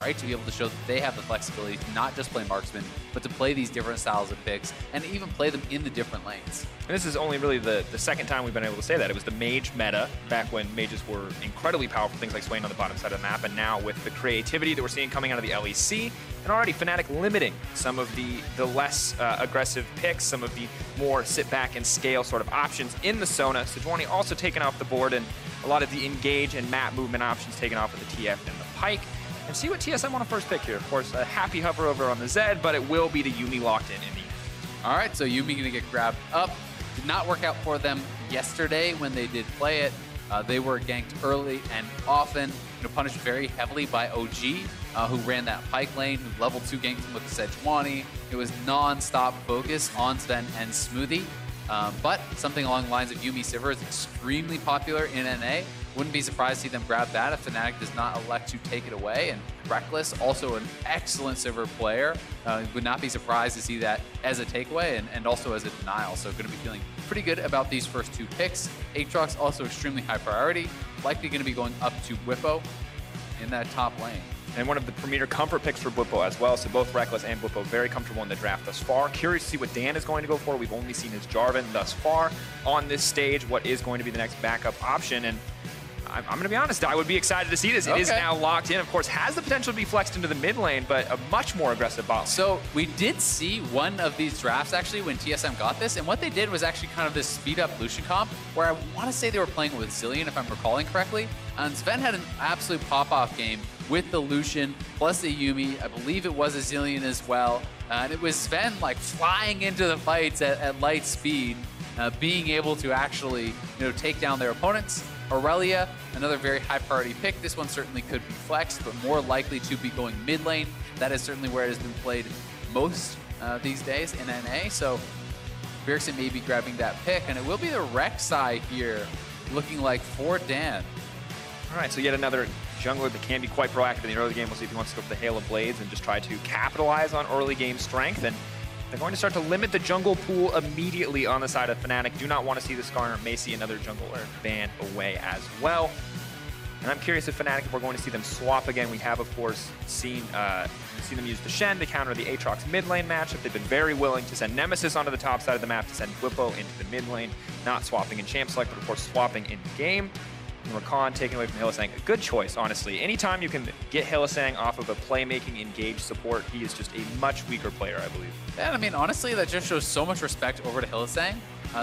right? To be able to show that they have the flexibility to not just play marksman, but to play these different styles of picks and even play them in the different lanes. And this is only really the second time we've been able to say that. It was the mage meta back when mages were incredibly powerful, things like Swain on the bottom side of the map, and now with the creativity that we're seeing coming out of the LEC, and already Fnatic limiting some of the less aggressive picks, some of the more sit back and scale sort of options in the Sona. Sejuani also taken off the board, and a lot of the engage and map movement options taken off of the TF and the Pike. And see what TSM want to first pick here. Of course, a happy hover over on the Zed, but it will be the Yuumi locked in the end. All right, so Yuumi going to get grabbed up. Did not work out for them yesterday when they did play it. They were ganked early and often, punished very heavily by OG, who ran that Pike lane, who level 2 ganked him with the Sejuani. It was non-stop focus on Zven and Smoothie. But something along the lines of Yuumi Sivir is extremely popular in NA. Wouldn't be surprised to see them grab that if Fnatic does not elect to take it away. And Rekkles, also an excellent Sivir player. Would not be surprised to see that as a takeaway and also as a denial. So going to be feeling pretty good about these first 2 picks. Aatrox also extremely high priority. Likely going to be going up to Bwipo in that top lane. And one of the premier comfort picks for Bwipo as well. So both Rekkles and Bwipo very comfortable in the draft thus far. Curious to see what Dan is going to go for. We've only seen his Jarvan thus far on this stage. What is going to be the next backup option? And I'm going to be honest, I would be excited to see this. It is now locked in. Of course, has the potential to be flexed into the mid lane, but a much more aggressive bot lane. So we did see one of these drafts actually when TSM got this, and what they did was actually kind of this speed up Lucian comp, where I want to say they were playing with Zilean, if I'm recalling correctly. And Zven had an absolute pop-off game with the Lucian plus the Yuumi. I believe it was a Zilean as well. And it was Zven like flying into the fights at light speed, being able to actually take down their opponents. Irelia, another very high priority pick. This one certainly could be flexed, but more likely to be going mid lane. That is certainly where it has been played most these days in NA. So Bjergsen may be grabbing that pick, and it will be the Rek'Sai here, looking like for Dan. All right, so yet another jungler that can be quite proactive in the early game. We'll see if he wants to go for the Hail of Blades and just try to capitalize on early game strength. And they're going to start to limit the jungle pool immediately on the side of Fnatic. Do not want to see the Skarner. May see another jungler banned away as well. And I'm curious if Fnatic, if we're going to see them swap again. We have, of course, seen them use the Shen to counter the Aatrox mid lane matchup. They've been very willing to send Nemesis onto the top side of the map, to send Bwipo into the mid lane, not swapping in champ select, but of course swapping in game. And Rakan taken away from Hylissang. A good choice, honestly. Anytime you can get Hylissang off of a playmaking engaged support, he is just a much weaker player, I believe. And I mean, honestly, that just shows so much respect over to Hylissang.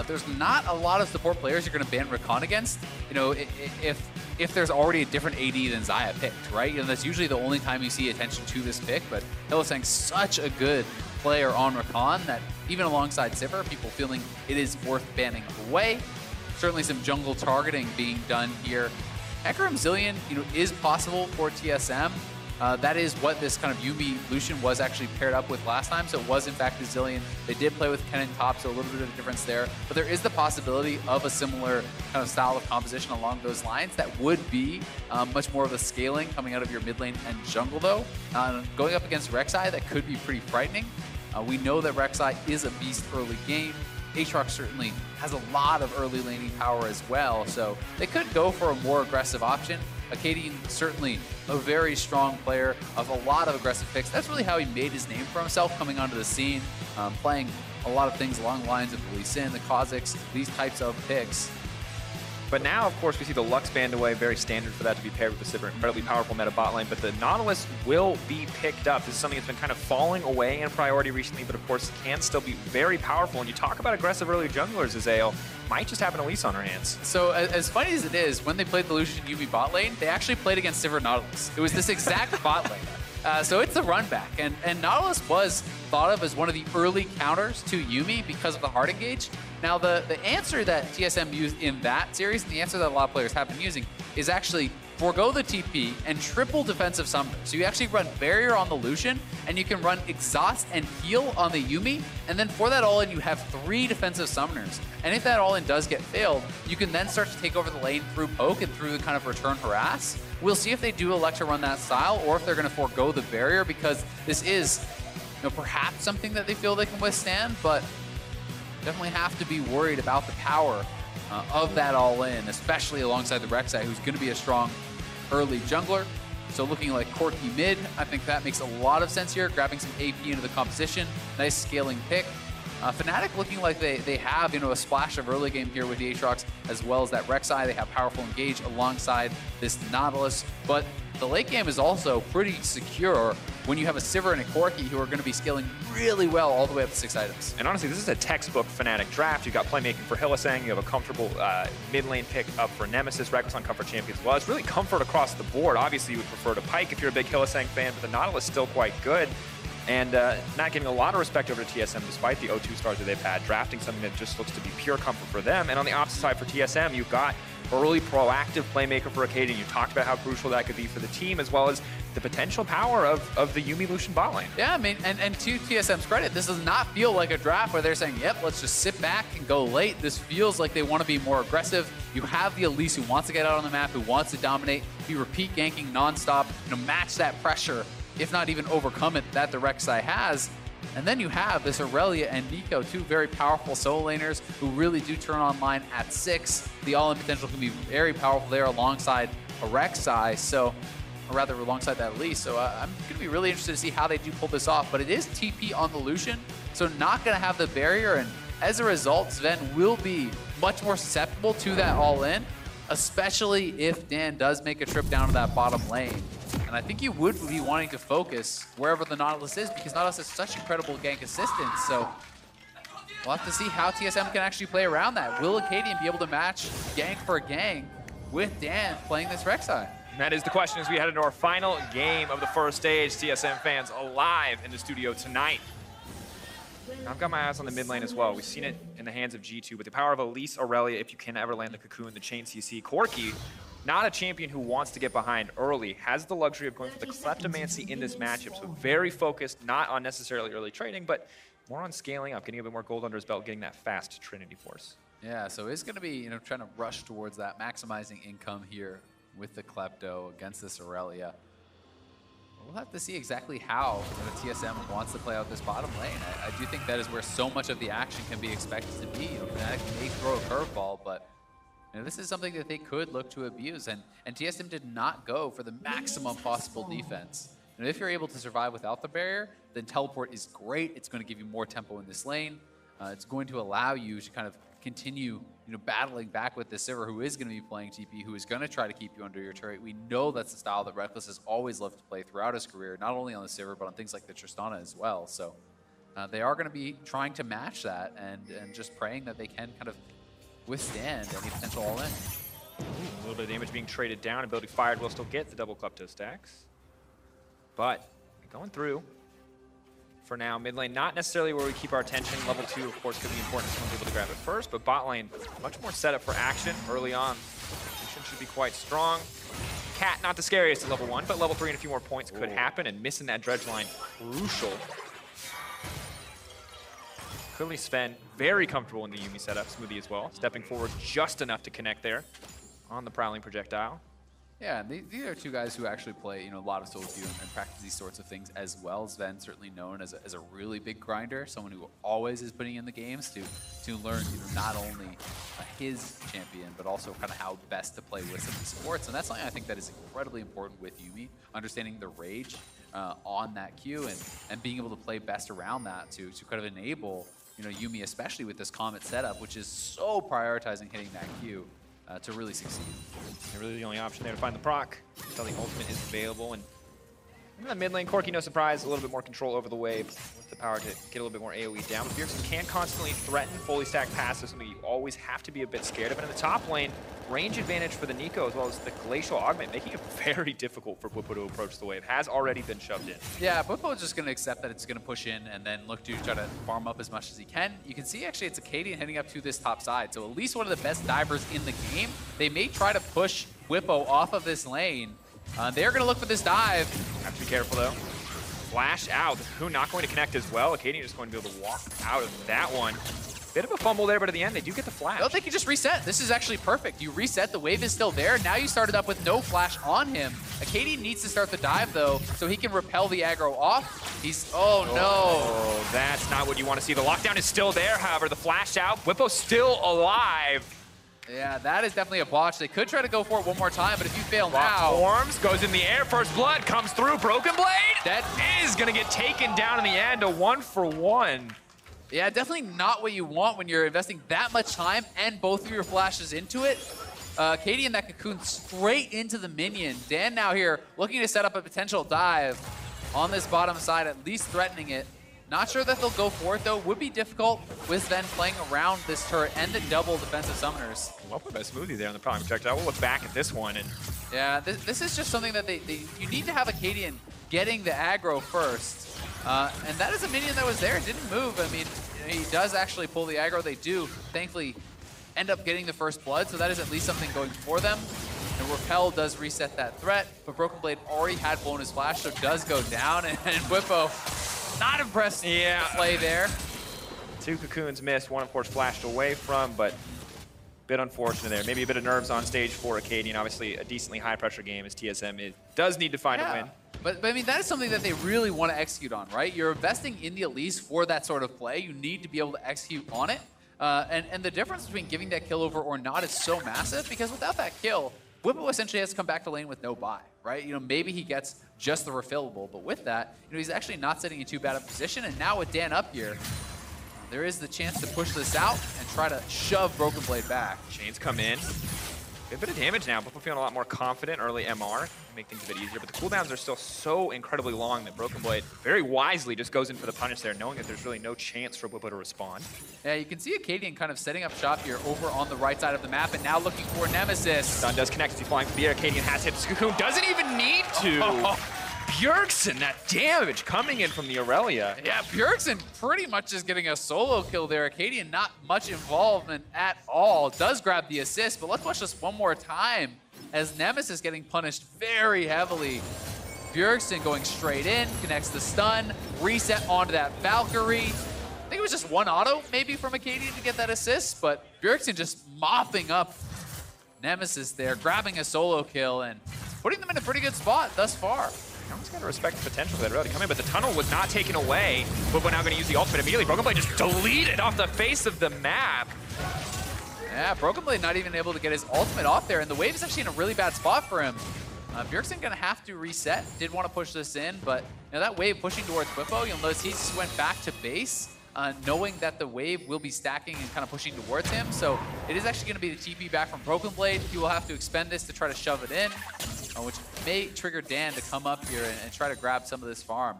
There's not a lot of support players you're going to ban Rakan against. If there's already a different AD than Xayah picked, right? And that's usually the only time you see attention to this pick. But Hylissang's such a good player on Rakan that even alongside Sivir, people feeling it is worth banning away. Certainly some jungle targeting being done here. Hecarim Zilean, is possible for TSM. That is what this kind of Yuumi Lucian was actually paired up with last time. So it was in fact the Zilean. They did play with Kennen top, so a little bit of a difference there. But there is the possibility of a similar kind of style of composition along those lines that would be much more of a scaling coming out of your mid lane and jungle though. Going up against Rek'Sai, that could be pretty frightening. We know that Rek'Sai is a beast early game. Aatrox certainly has a lot of early laning power as well, so they could go for a more aggressive option. Akaadian certainly a very strong player of a lot of aggressive picks. That's really how he made his name for himself coming onto the scene, playing a lot of things along the lines of the Elise, the Kha'Zix, these types of picks. But now, of course, we see the Lux banned away. Very standard for that to be paired with the Sivir. Incredibly powerful meta bot lane. But the Nautilus will be picked up. This is something that's been kind of falling away in priority recently, but of course can still be very powerful. And you talk about aggressive early junglers, Azael might just have an Elise on her hands. So as funny as it is, when they played the Lucian Yuumi bot lane, they actually played against Sivir Nautilus. It was this exact bot lane. So it's a run back. And Nautilus was thought of as one of the early counters to Yuumi because of the hard engage. Now, the answer that TSM used in that series, and the answer that a lot of players have been using, is actually forego the TP and triple defensive summoner. So you actually run barrier on the Lucian, and you can run exhaust and heal on the Yuumi, and then for that all-in, you have 3 defensive summoners. And if that all-in does get failed, you can then start to take over the lane through poke and through the kind of return harass. We'll see if they do elect to run that style, or if they're going to forego the barrier, because this is perhaps something that they feel they can withstand, but definitely have to be worried about the power of that all-in, especially alongside the Rek'Sai, who's going to be a strong early jungler. So looking like Corki mid, I think that makes a lot of sense here, grabbing some AP into the composition. Nice scaling pick. Fnatic looking like they have, a splash of early game here with the Aatrox, as well as that Rek'Sai. They have powerful engage alongside this Nautilus, but the late game is also pretty secure when you have a Sivir and a Corki who are going to be scaling really well all the way up to 6 items. And honestly, this is a textbook Fnatic draft. You've got playmaking for Hylissang, you have a comfortable mid lane pick up for Nemesis, Rekkles on comfort champions as well. It's really comfort across the board. Obviously, you would prefer to Pike if you're a big Hylissang fan, but the Nautilus is still quite good. And not getting a lot of respect over to TSM despite the 0-2 stars that they've had, drafting something that just looks to be pure comfort for them. And on the opposite side for TSM, you've got early proactive playmaker for Akaadian. You talked about how crucial that could be for the team, as well as the potential power of the Yuumi Lucian bot lane. Yeah, I mean, and to TSM's credit, this does not feel like a draft where they're saying, yep, let's just sit back and go late. This feels like they want to be more aggressive. You have the Elise who wants to get out on the map, who wants to dominate, be repeat ganking nonstop, match that pressure, if not even overcome it, that the Rek'Sai has. And then you have this Irelia and Neeko, two very powerful solo laners who really do turn online at 6. The all-in potential can be very powerful there alongside a Rek'Sai, or rather alongside that Elise. So I'm going to be really interested to see how they do pull this off. But it is TP on the Lucian, so not going to have the barrier. And as a result, Zven will be much more susceptible to that all-in, especially if Dan does make a trip down to that bottom lane. And I think you would be wanting to focus wherever the Nautilus is, because Nautilus has such incredible gank assistance. So we'll have to see how TSM can actually play around that. Will Akaadian be able to match gank for gank with Dan playing this Rek'Sai? That is the question as we head into our final game of the first stage. TSM fans alive in the studio tonight. I've got my eyes on the mid lane as well. We've seen it in the hands of G2, but the power of Elise, Irelia, if you can ever land the cocoon, the chain CC. Corki, not a champion who wants to get behind early, has the luxury of going for the Kleptomancy in this matchup. So very focused, not on necessarily early trading, but more on scaling up, getting a bit more gold under his belt, getting that fast Trinity Force. Yeah, so he's going to be trying to rush towards that, maximizing income here with the Klepto against this Irelia. We'll have to see exactly how TSM wants to play out this bottom lane. I do think that is where so much of the action can be expected to be. Fnatic may throw a curveball, but this is something that they could look to abuse. And TSM did not go for the maximum possible defense. If you're able to survive without the barrier, then teleport is great. It's going to give you more tempo in this lane. It's going to allow you to kind of continue battling back with the Sivir, who is going to be playing TP, who is going to try to keep you under your turret. We know that's the style that Rekkles has always loved to play throughout his career, not only on the Sivir, but on things like the Tristana as well. So they are going to be trying to match that and just praying that they can kind of withstand any potential all-in. A little bit of damage being traded down. Ability fired will still get the double Klepto stacks. But going through for now. Mid lane, not necessarily where we keep our attention. Level 2, of course, could be important if someone's able to grab it first, but bot lane, much more set up for action early on. Lucian should be quite strong. Cat, not the scariest at level 1, but level 3 and a few more points could happen, and missing that dredge line, crucial. Clearly Zven, very comfortable in the Yuumi setup, Smoothie as well, stepping forward just enough to connect there on the prowling projectile. Yeah, these are two guys who actually play, a lot of solo queue and practice these sorts of things as well. Zven certainly known as a really big grinder, someone who always is putting in the games to learn, not only his champion, but also kind of how best to play with some of the supports. And that's something I think that is incredibly important with Yuumi, understanding the rage on that queue and being able to play best around that to kind of enable, Yuumi, especially with this Comet setup, which is so prioritizing hitting that queue. To really succeed. And really the only option there to find the proc until the ultimate is available. And in the mid lane, Corki, no surprise, a little bit more control over the wave with the power to get a little bit more AoE down. But Bjergsen can constantly threaten fully stacked passes, something you always have to be a bit scared of. And in the top lane, range advantage for the Neeko as well as the Glacial Augment, making it very difficult for Bwipo to approach the wave. Has already been shoved in. Yeah, Bwipo is just going to accept that it's going to push in and then look to try to farm up as much as he can. You can see actually it's Akaadian heading up to this top side, so at least one of the best divers in the game. They may try to push Bwipo off of this lane. They're going to look for this dive. Have to be careful though. Flash out. Who not going to connect as well. Akaadian just going to be able to walk out of that one. Bit of a fumble there, but at the end, they do get the flash. I don't think you just reset. This is actually perfect. You reset, the wave is still there. Now you started up with no flash on him. Akaadian needs to start the dive, though, so he can repel the aggro off. Oh, no. Oh, that's not what you want to see. The lockdown is still there, however. The flash out. Bwipo still alive. Yeah, that is definitely a botch. They could try to go for it one more time, but if you fail now... Forms, goes in the air, first blood, comes through, Broken Blade! That is gonna get taken down in the end, a 1-for-1. Yeah, definitely not what you want when you're investing that much time and both of your flashes into it. Akaadian, that cocoon straight into the minion. Dan now here looking to set up a potential dive on this bottom side, at least threatening it. Not sure that they'll go for it, though. Would be difficult with Zven playing around this turret and the double defensive summoners. Well played by Smoothie there on the prime projectile. We'll look back at this one. And yeah, this is just something that you need to have Akaadian getting the aggro first. And that is a minion that was there. It didn't move. I mean, he does actually pull the aggro. They do, thankfully, end up getting the first blood, so that is at least something going for them. And Repel does reset that threat, but Broken Blade already had blown his flash, so does go down. And Bwipo not impressed with the play there. 2 cocoons missed, one of course flashed away from, but a bit unfortunate there. Maybe a bit of nerves on stage for Akaadian. Obviously a decently high pressure game as TSM does need to find a win. But I mean, that is something that they really want to execute on, right? You're investing in the Elise for that sort of play. You need to be able to execute on it. And the difference between giving that kill over or not is so massive, because without that kill, Bwipo essentially has to come back to lane with no buy, right? You know, maybe he gets just the refillable, but with that, you know, he's actually not sitting in too bad a position. And now with Dan up here, there is the chance to push this out and try to shove Broken Blade back. Chains come in. A bit of damage now. Bwipo feeling a lot more confident early MR. Make things a bit easier, but the cooldowns are still so incredibly long that Broken Blade very wisely just goes in for the punish there, knowing that there's really no chance for Bwipo to respond. Yeah, you can see Akaadian kind of setting up shop here over on the right side of the map, and now looking for Nemesis. Stun does connect as he's flying for the air. Akaadian has hit the cocoon, doesn't even need to. Bjergsen, that damage coming in from the Irelia. Yeah, Bjergsen pretty much is getting a solo kill there. Akaadian not much involvement at all. Does grab the assist, but let's watch this one more time as Nemesis getting punished very heavily. Bjergsen going straight in, connects the stun, reset onto that Valkyrie. I think it was just one auto maybe from Akaadian to get that assist, but Bjergsen just mopping up Nemesis there, grabbing a solo kill and putting them in a pretty good spot thus far. Young's got to respect the potential of that really coming, but the tunnel was not taken away. But we're now going to use the ultimate immediately. Broken Blade just deleted off the face of the map. Yeah, Broken Blade not even able to get his ultimate off there, and the wave is actually in a really bad spot for him. Bjergsen going to have to reset. Did want to push this in, but you know, that wave pushing towards Bwipo, you'll notice he just went back to base, knowing that the wave will be stacking and kind of pushing towards him. So it is actually going to be the TP back from Broken Blade. He will have to expend this to try to shove it in, which may trigger Dan to come up here and try to grab some of this farm.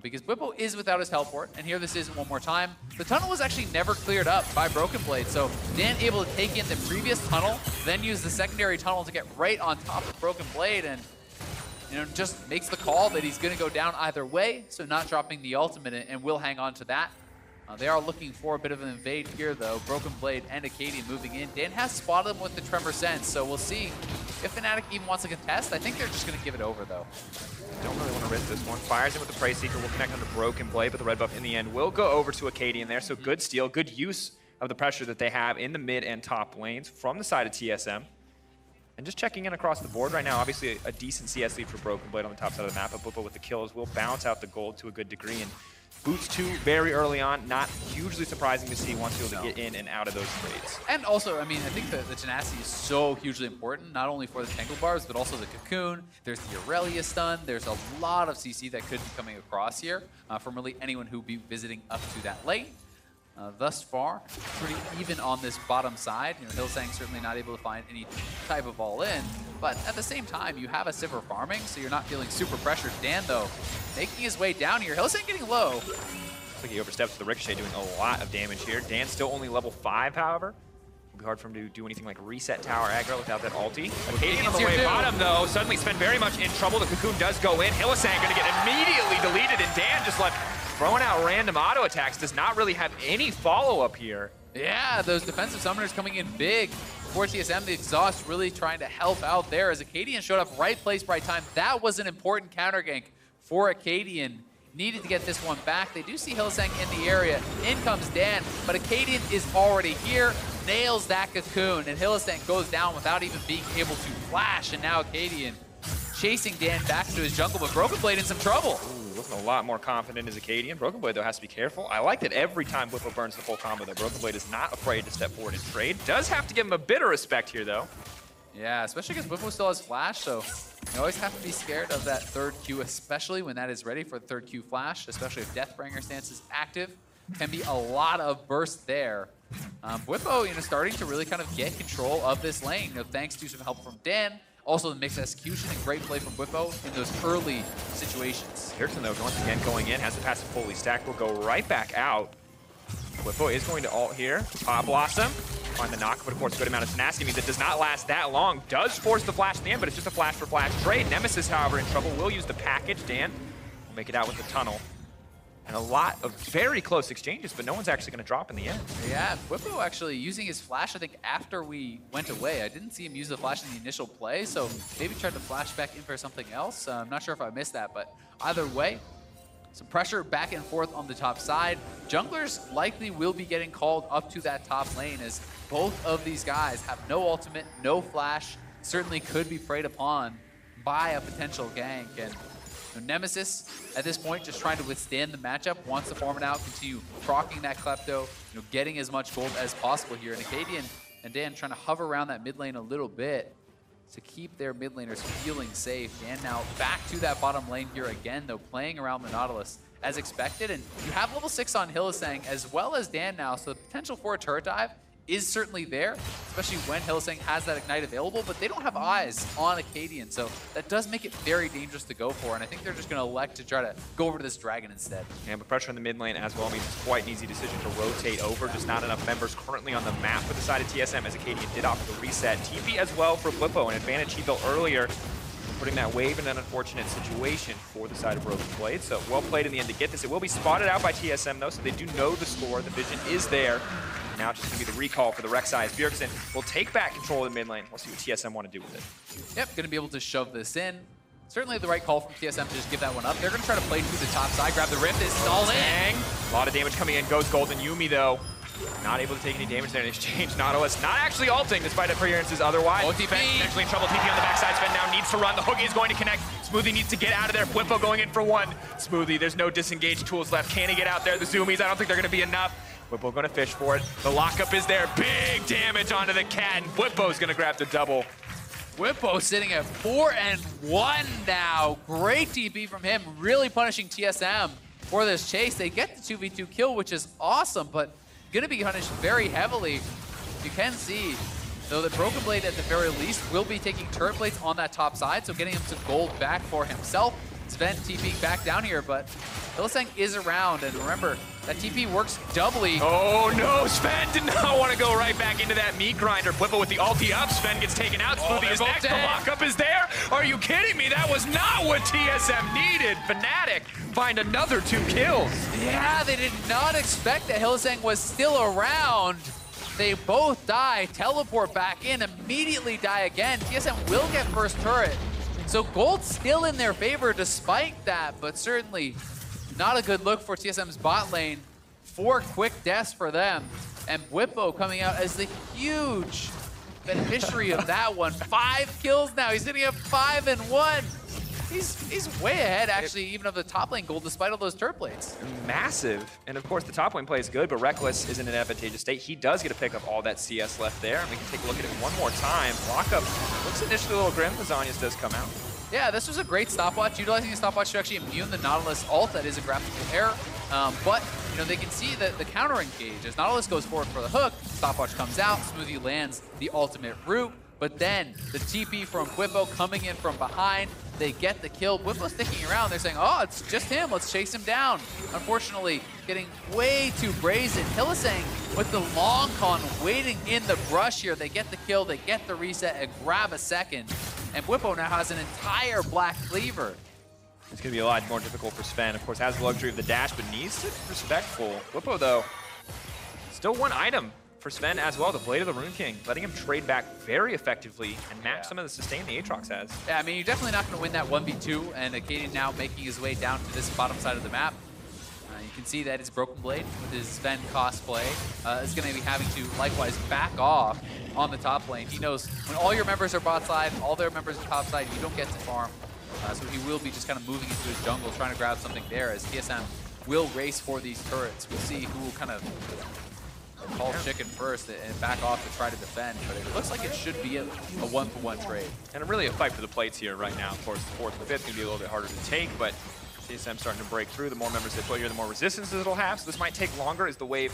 Because Bwipo is without his teleport, and here this is one more time. The tunnel was actually never cleared up by Broken Blade, so Dan able to take in the previous tunnel, then use the secondary tunnel to get right on top of Broken Blade, and you know, just makes the call that he's going to go down either way, so not dropping the ultimate, and will hang on to that. They are looking for a bit of an invade here, though. Broken Blade and Akaadian moving in. Dan has spotted them with the Tremor Sense, so we'll see if Fnatic even wants to contest. I think they're just going to give it over, though. Don't really want to risk this one. Fires in with the Prey Seeker. Will connect onto Broken Blade, but the red buff in the end will go over to Akaadian there. So good steal, good use of the pressure that they have in the mid and top lanes from the side of TSM. And just checking in across the board right now, obviously a decent CS lead for Broken Blade on the top side of the map, but Bwipo with the kills will balance out the gold to a good degree. And Boots 2 very early on, not hugely surprising to see once you're able to get in and out of those trades. And also, I mean, I think the tenacity is so hugely important, not only for the Tangle Bars, but also the Cocoon. There's the Irelia stun. There's a lot of CC that could be coming across here from really anyone who be visiting up to that lane. Thus far, pretty even on this bottom side. You know, Hylissang certainly not able to find any type of all-in, but at the same time, you have a Sivir farming, so you're not feeling super pressured. Dan, though, making his way down here. Hylissang getting low. Looks like he oversteps with the Ricochet, doing a lot of damage here. Dan's still only level 5, however. It'll be hard for him to do anything like reset tower aggro without that ulti. Akaadian on the way bottom, though, suddenly spent very much in trouble. The Cocoon does go in. Hylissang going to get immediately deleted, and Dan just left throwing out random auto attacks. Does not really have any follow-up here. Yeah, those defensive summoners coming in big for TSM. The exhaust really trying to help out there as Akaadian showed up right place, right time. That was an important counter gank for Akaadian. Needed to get this one back. They do see Hylissang in the area. In comes Dan, but Akaadian is already here. Nails that Cocoon, and Hylissang goes down without even being able to flash. And now Akaadian chasing Dan back to his jungle, but Broken Blade in some trouble. Ooh, looking a lot more confident as Akaadian. Broken Blade, though, has to be careful. I like that every time Bwipo burns the full combo, though, Broken Blade is not afraid to step forward and trade. Does have to give him a bit of respect here, though. Yeah, especially because Bwipo still has flash, so you always have to be scared of that third Q, especially when that is ready for the third Q flash, especially if Deathbringer stance is active. Can be a lot of burst there. Bwipo, starting to really kind of get control of this lane, thanks to some help from Dan. Also the mixed execution and great play from Bwipo in those early situations. Bjergsen, though, once again going in, has the passive fully stacked, will go right back out. Bwipo is going to ult here. Pop Blossom, find the knock, but of course, good amount of tenacity means it does not last that long. Does force the flash in the end, but it's just a flash for flash trade. Nemesis, however, in trouble, will use the package. Dan will make it out with the tunnel. And a lot of very close exchanges, but no one's actually going to drop in the end. Yeah, Bwipo actually using his flash, I think, after we went away. I didn't see him use the flash in the initial play, so maybe tried to flash back in for something else. I'm not sure if I missed that, but either way, some pressure back and forth on the top side. Junglers likely will be getting called up to that top lane as both of these guys have no ultimate, no flash, certainly could be preyed upon by a potential gank. And Nemesis, at this point, just trying to withstand the matchup, wants to farm it out, continue proccing that Klepto, getting as much gold as possible here. And Akaadian and Dan trying to hover around that mid lane a little bit to keep their mid laners feeling safe. Dan now back to that bottom lane here again, though, playing around the Nautilus as expected. And you have level 6 on Hylissang as well as Dan now, so the potential for a turret dive is certainly there, especially when Hylissang has that Ignite available, but they don't have eyes on Akaadian, so that does make it very dangerous to go for, and I think they're just going to elect to try to go over to this Dragon instead. Yeah, but pressure in the mid lane as well means it's quite an easy decision to rotate over. Just not enough members currently on the map for the side of TSM, as Akaadian did opt the reset. TP as well for Bwipo, an advantage he built earlier, putting that wave in an unfortunate situation for the side of Broken Blade. So well played in the end to get this. It will be spotted out by TSM, though, so they do know the score. The vision is there. Now it's just going to be the recall for the Rek'Sai as Bjergsen will take back control of the mid lane. We'll see what TSM want to do with it. Yep, going to be able to shove this in. Certainly the right call from TSM to just give that one up. They're going to try to play through the top side, grab the Rift. This is all in. A lot of damage coming in. Goes Golden. Yuumi, though, not able to take any damage there in exchange. Nautilus not actually ulting despite appearances otherwise. OTP. Zven potentially in trouble. TP on the backside. Zven now needs to run. The hook is going to connect. Smoothie needs to get out of there. Bwipo going in for one. Smoothie, there's no disengage tools left. Can he get out there? The zoomies, I don't think they're going to be enough. Bwipo going to fish for it. The lockup is there. Big damage onto the cat, and Bwipo's going to grab the double. Bwipo sitting at 4-1 now. Great TP from him, really punishing TSM for this chase. They get the 2v2 kill, which is awesome, but going to be punished very heavily. You can see, though, that Broken Blade, at the very least, will be taking turret plates on that top side, so getting him some gold back for himself. Zven TPing back down here, but Hylissang is around, and remember, that TP works doubly. Oh no, Zven did not want to go right back into that meat grinder. Bwipo with the ulti up, Zven gets taken out, Smoothie is next, the lockup is there. Are you kidding me? That was not what TSM needed. Fnatic find another 2 kills. Yeah, they did not expect that Hylissang was still around. They both die, teleport back in, immediately die again. TSM will get first turret. So gold's still in their favor despite that, but certainly not a good look for TSM's bot lane. 4 quick deaths for them. And Bwipo coming out as the huge beneficiary of that one. 5 kills now. He's sitting at 5-1. He's way ahead, actually, even of the top lane gold, despite all those turret plates. Massive. And of course, the top lane play is good, but Rekkles is in an advantageous state. He does get to pick up all that CS left there. And we can take a look at it one more time. Lockup looks initially a little grim. Lasagnas does come out. Yeah, this was a great stopwatch, utilizing the stopwatch to actually immune the Nautilus ult. That is a graphical error. But they can see that the counter engage. As Nautilus goes forward for the hook, stopwatch comes out, Smoothie lands the ultimate root. But then the TP from Bwipo coming in from behind. They get the kill. Bwipo sticking around. They're saying, oh, it's just him. Let's chase him down. Unfortunately, getting way too brazen. Hylissang with the long con waiting in the brush here. They get the kill. They get the reset and grab a second. And Bwipo now has an entire black cleaver. It's going to be a lot more difficult for Zven. Of course, has the luxury of the dash, but needs to be respectful. Bwipo, though, still one item for Zven as well, the Blade of the Rune King, letting him trade back very effectively and match some of the sustain the Aatrox has. Yeah, I mean, you're definitely not going to win that 1v2, and Akaadian now making his way down to this bottom side of the map. You can see that his Broken Blade with his Zven cosplay is going to be having to likewise back off on the top lane. He knows when all your members are bot side, all their members are top side, you don't get to farm. So he will be just kind of moving into his jungle, trying to grab something there as TSM will race for these turrets. We'll see who will kind of call chicken first and back off to try to defend, but it looks like it should be a one-for-one trade. And really a fight for the plates here right now. Of course, the 4th and 5th can be a little bit harder to take, but TSM starting to break through. The more members they put here, the more resistance it'll have, so this might take longer as the wave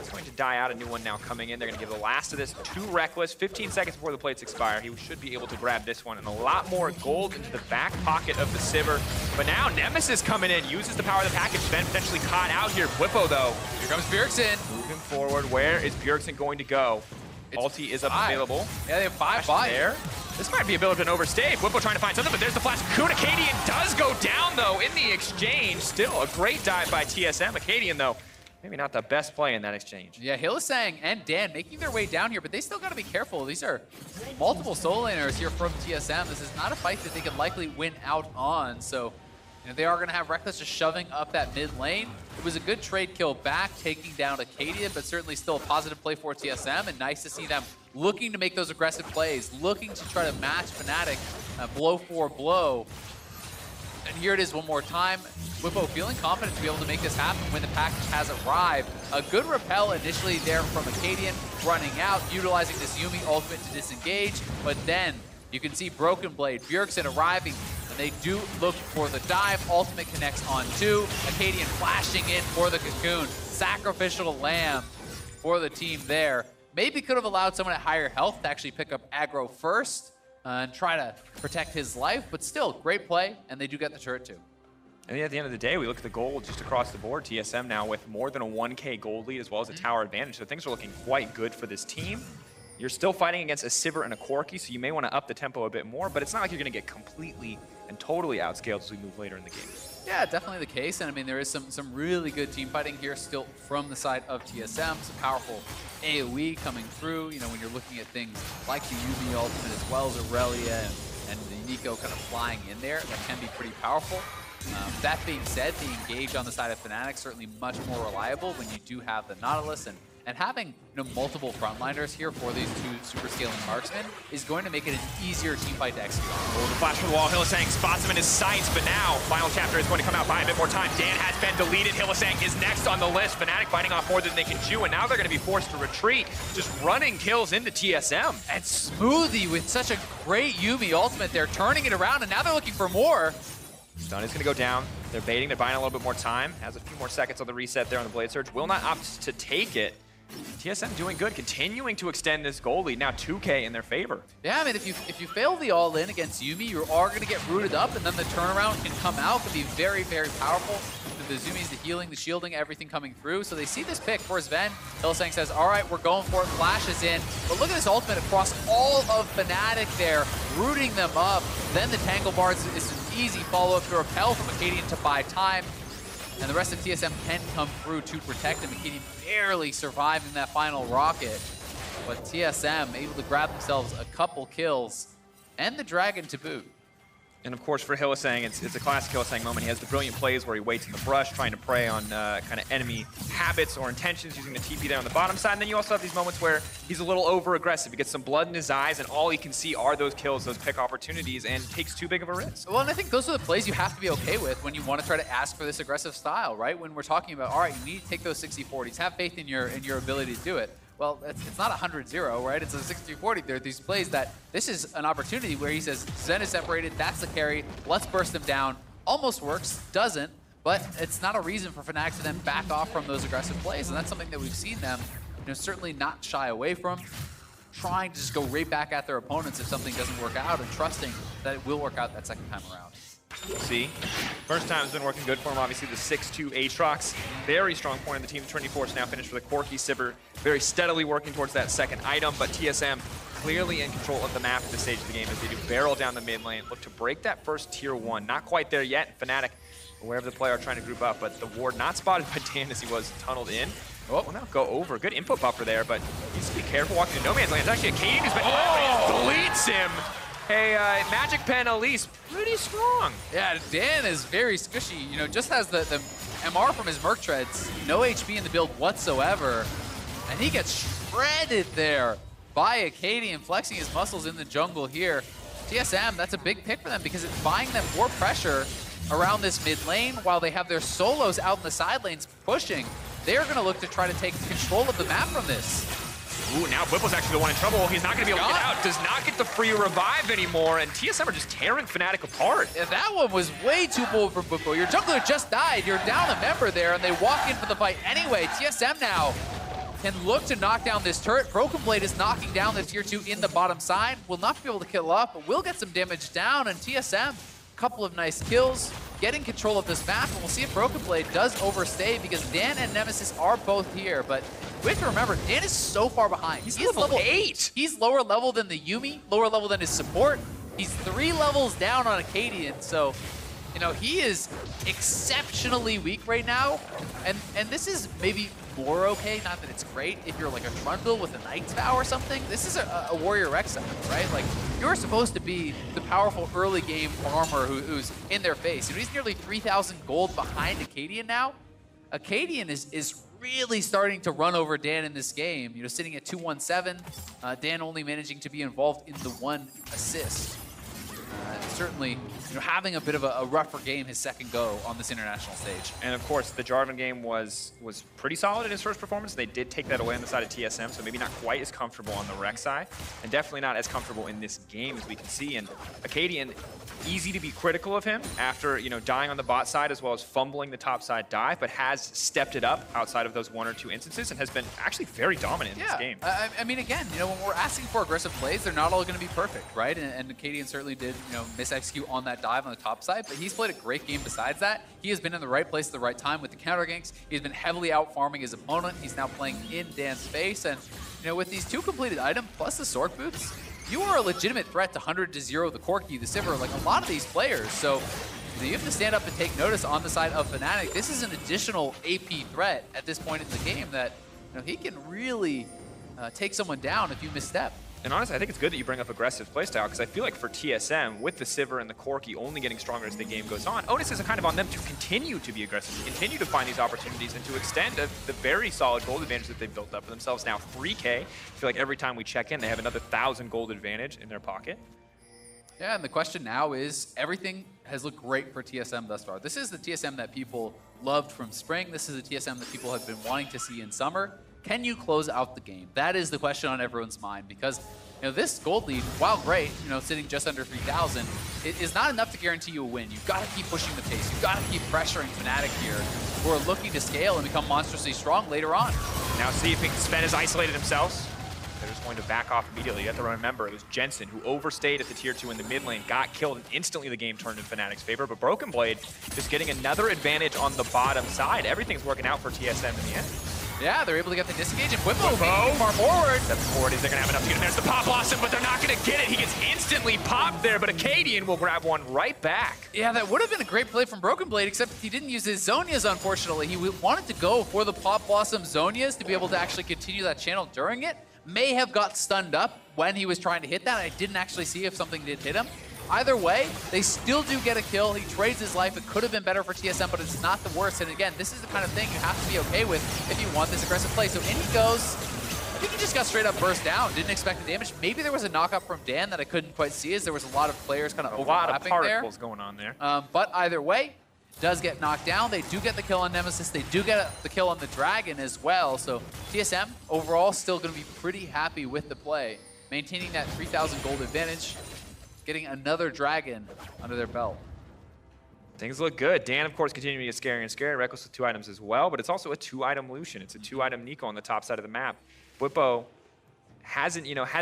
is going to die out. A new one now coming in. They're going to give the last of this to Rekkles. 15 seconds before the plates expire. He should be able to grab this one, and a lot more gold into the back pocket of the Sivir. But now Nemesis coming in, uses the power of the package. Sven potentially caught out here. Bwipo, though. Here comes Bjergsen. Moving forward. Where is Bjergsen going to go? Ulti is up available. Yeah, they have 5 there. This might be a bit of an overstay. Bwipo trying to find something, but there's the flash. Akaadian does go down, though, in the exchange. Still a great dive by TSM. Akaadian, though, maybe not the best play in that exchange. Yeah, Hylissang and Dan making their way down here, but they still got to be careful. These are multiple solo laners here from TSM. This is not a fight that they can likely win out on, so they are going to have Rekkles just shoving up that mid lane. It was a good trade kill back, taking down Akaadian, but certainly still a positive play for TSM, and nice to see them looking to make those aggressive plays, looking to try to match Fnatic blow for blow. And here it is one more time. Bwipo feeling confident to be able to make this happen when the package has arrived. A good repel initially there from Akaadian, running out, utilizing this Yuumi ultimate to disengage, but then you can see Broken Blade, Bjergsen arriving, and they do look for the dive. Ultimate connects on 2. Akaadian flashing in for the cocoon. Sacrificial lamb for the team there. Maybe could have allowed someone at higher health to actually pick up aggro first and try to protect his life, but still, great play, and they do get the turret too. And at the end of the day, we look at the gold just across the board. TSM now with more than a 1K gold lead as well as a tower advantage, so things are looking quite good for this team. You're still fighting against a Sivir and a Corki, so you may want to up the tempo a bit more, but it's not like you're going to get completely and totally outscaled as we move later in the game. Yeah, definitely the case, and I mean, there is some really good team fighting here still from the side of TSM. Some powerful AoE coming through, you know, when you're looking at things like the Yuumi ultimate as well as Irelia and the Neeko kind of flying in there, that can be pretty powerful. That being said, the engage on the side of Fnatic certainly much more reliable when you do have the Nautilus, and having multiple frontliners here for these 2 super scaling marksmen is going to make it an easier team fight to execute. Oh, the flash from the wall. Hylissang spots him in his sights, but now final chapter is going to come out by a bit more time. Dan has been deleted. Hylissang is next on the list. Fnatic biting off more than they can chew, and now they're going to be forced to retreat, just running kills into TSM. And Smoothie with such a great Yuumi ultimate there, turning it around, and now they're looking for more. Stun is going to go down. They're baiting. They're buying a little bit more time. Has a few more seconds on the reset there on the Blade Surge. Will not opt to take it. TSM doing good, continuing to extend this goal lead. Now 2K in their favor. Yeah, I mean, if you fail the all-in against Yuumi, you are going to get rooted up, and then the turnaround can come out, can be very, very powerful. The Zoomies, the healing, the shielding, everything coming through. So they see this pick for Zven. Hylissang says, all right, we're going for it. Flashes in. But look at this ultimate across all of Fnatic there, rooting them up. Then the Tangle Bars is an easy follow-up to repel from Akaadian to buy time. And the rest of TSM can come through to protect him. Akaadian barely surviving that final rocket. But TSM able to grab themselves a couple kills and the dragon to boot. And of course, for Hylissang, it's a classic Hylissang moment. He has the brilliant plays where he waits in the brush, trying to prey on kind of enemy habits or intentions, using the TP there on the bottom side. And then you also have these moments where he's a little over-aggressive. He gets some blood in his eyes, and all he can see are those kills, those pick opportunities, and takes too big of a risk. Well, and I think those are the plays you have to be okay with when you want to try to ask for this aggressive style, right? When we're talking about, all right, you need to take those 60-40s, have faith in your ability to do it. Well, it's not 100-0, right? It's a 60-40. There are these plays that this is an opportunity where he says, Zven is separated, that's the carry, let's burst him down. Almost works, doesn't, but it's not a reason for Fnatic to then back off from those aggressive plays, and that's something that we've seen them certainly not shy away from, trying to just go right back at their opponents if something doesn't work out, and trusting that it will work out that second time around. We'll see. First time has been working good for him. Obviously, the 6-2 Aatrox, very strong point in the team. 24's now finished with a Corki Sivir, very steadily working towards that second item, but TSM clearly in control of the map at this stage of the game as they do barrel down the mid lane, look to break that first tier 1. Not quite there yet. Fnatic, wherever the player are trying to group up, but the ward not spotted by Dan as he was tunneled in. Oh, will now go over. Good input buffer there, but needs to be careful walking to no man's land. It's actually Akaadian who's been deletes him. Hey, Magic Pen Elise, pretty strong. Yeah, Dan is very squishy. Just has the MR from his Merc Treads. No HP in the build whatsoever. And he gets shredded there by Akaadian, flexing his muscles in the jungle here. TSM, that's a big pick for them because it's buying them more pressure around this mid lane while they have their solos out in the side lanes pushing. They're going to look to try to take control of the map from this. Ooh, now Bwipo's actually the one in trouble. He's not going to be able to get out. Does not get the free revive anymore, and TSM are just tearing Fnatic apart. Yeah, that one was way too bold for Bwipo. Your jungler just died. You're down a member there, and they walk in for the fight anyway. TSM now can look to knock down this turret. Broken Blade is knocking down the tier 2 in the bottom side. Will not be able to kill up, but will get some damage down, and TSM, a couple of nice kills, getting control of this map, and we'll see if Broken Blade does overstay because Dan and Nemesis are both here, but we have to remember, Dan is so far behind. He's level 8. He's lower level than the Yuumi, lower level than his support. He's 3 levels down on Akaadian, so, you know, he is exceptionally weak right now, and this is maybe more okay, not that it's great, if you're like a Trundle with a Knight's Vow or something. This is a Warrior Rek'Sai, right? Like, you're supposed to be the powerful early game farmer who's in their face. You know, he's nearly 3,000 gold behind Akaadian now. Akaadian is really starting to run over Dan in this game. You know, sitting at 217, Dan only managing to be involved in the 1 assist. Certainly, you know, having a bit of a rougher game his second go on this international stage. And of course, the Jarvan game was pretty solid in his first performance. They did take that away on the side of TSM, so maybe not quite as comfortable on the Rek'Sai, and definitely not as comfortable in this game as we can see. And Akaadian, easy to be critical of him after, you know, dying on the bot side as well as fumbling the top side dive, but has stepped it up outside of those 1 or 2 instances and has been actually very dominant in this game. I mean, again, you know, when we're asking for aggressive plays, they're not all going to be perfect, right? And Akaadian certainly did, you know, mis-execute on that dive on the top side, but he's played a great game besides that. He has been in the right place at the right time with the counter ganks. He's been heavily out farming his opponent. He's now playing in Dan's face, and, you know, with these 2 completed items plus the sword boots, you are a legitimate threat to 100-0 the Corki, the Sivir, like a lot of these players. So, you know, you have to stand up and take notice on the side of Fnatic. This is an additional AP threat at this point in the game that, you know, he can really take someone down if you misstep. And honestly, I think it's good that you bring up aggressive playstyle because I feel like for TSM, with the Sivir and the Corki only getting stronger as the game goes on, onus is kind of on them to continue to be aggressive, to continue to find these opportunities, and to extend the very solid gold advantage that they've built up for themselves. Now 3K, I feel like every time we check in, they have another 1,000 gold advantage in their pocket. Yeah, and the question now is, everything has looked great for TSM thus far. This is the TSM that people loved from spring. This is the TSM that people have been wanting to see in summer. Can you close out the game? That is the question on everyone's mind because, you know, this gold lead, while great, you know, sitting just under 3,000, it is not enough to guarantee you a win. You've got to keep pushing the pace. You've got to keep pressuring Fnatic here, who are looking to scale and become monstrously strong later on. Now see if Zven has isolated themselves. They're just going to back off immediately. You have to remember, it was Bjergsen who overstayed at the tier 2 in the mid lane, got killed, and instantly the game turned in Fnatic's favor. But Broken Blade just getting another advantage on the bottom side. Everything's working out for TSM in the end. Yeah, they're able to get the disengage, and Bwipo far forward. Step forward, is they're going to have enough to get him. There's the Pop Blossom, but they're not going to get it. He gets instantly popped there, but Akaadian will grab one right back. Yeah, that would have been a great play from Broken Blade, except he didn't use his Zhonya's, unfortunately. He wanted to go for the Pop Blossom Zhonya's to be able to actually continue that channel during it. May have got stunned up when he was trying to hit that. I didn't actually see if something did hit him. Either way, they still do get a kill. He trades his life. It could have been better for TSM, but it's not the worst. And again, this is the kind of thing you have to be okay with if you want this aggressive play. So in he goes. I think he just got straight up burst down. Didn't expect the damage. Maybe there was a knock-up from Dan that I couldn't quite see as there was a lot of players kind of overlapping there. A lot of particles going on there. But either way, does get knocked down. They do get the kill on Nemesis. They do get the kill on the Dragon as well. So TSM overall still going to be pretty happy with the play. Maintaining that 3,000 gold advantage. Getting another Dragon under their belt. Things look good. Dan, of course, continuing to get scarier and scarier. Rekkles with 2 items as well, but it's also a 2-item Lucian. It's a 2-item Neeko on the top side of the map. Bwipo has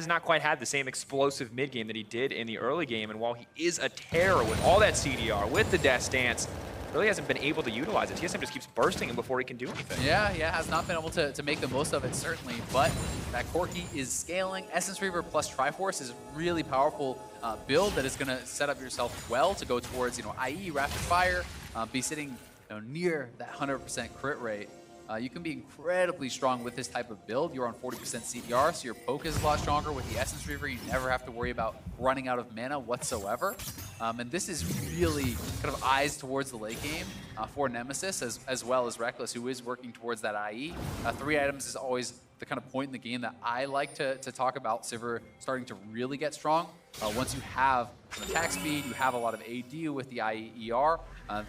not quite had the same explosive mid game that he did in the early game, and while he is a terror with all that CDR, with the Death Stance, really hasn't been able to utilize it. TSM just keeps bursting him before he can do anything. Yeah, has not been able to make the most of it, certainly, but that Corki is scaling. Essence Reaver plus Triforce is a really powerful build that is going to set up yourself well to go towards, IE, Rapid Fire, be sitting near that 100% crit rate. You can be incredibly strong with this type of build. You're on 40% CDR, so your poke is a lot stronger. With the Essence Reaver, you never have to worry about running out of mana whatsoever. And this is really kind of eyes towards the late game for Nemesis, as well as Rekkles, who is working towards that IE. 3 items is always the kind of point in the game that I like to talk about Sivir starting to really get strong. once you have some attack speed, you have a lot of AD with the IER,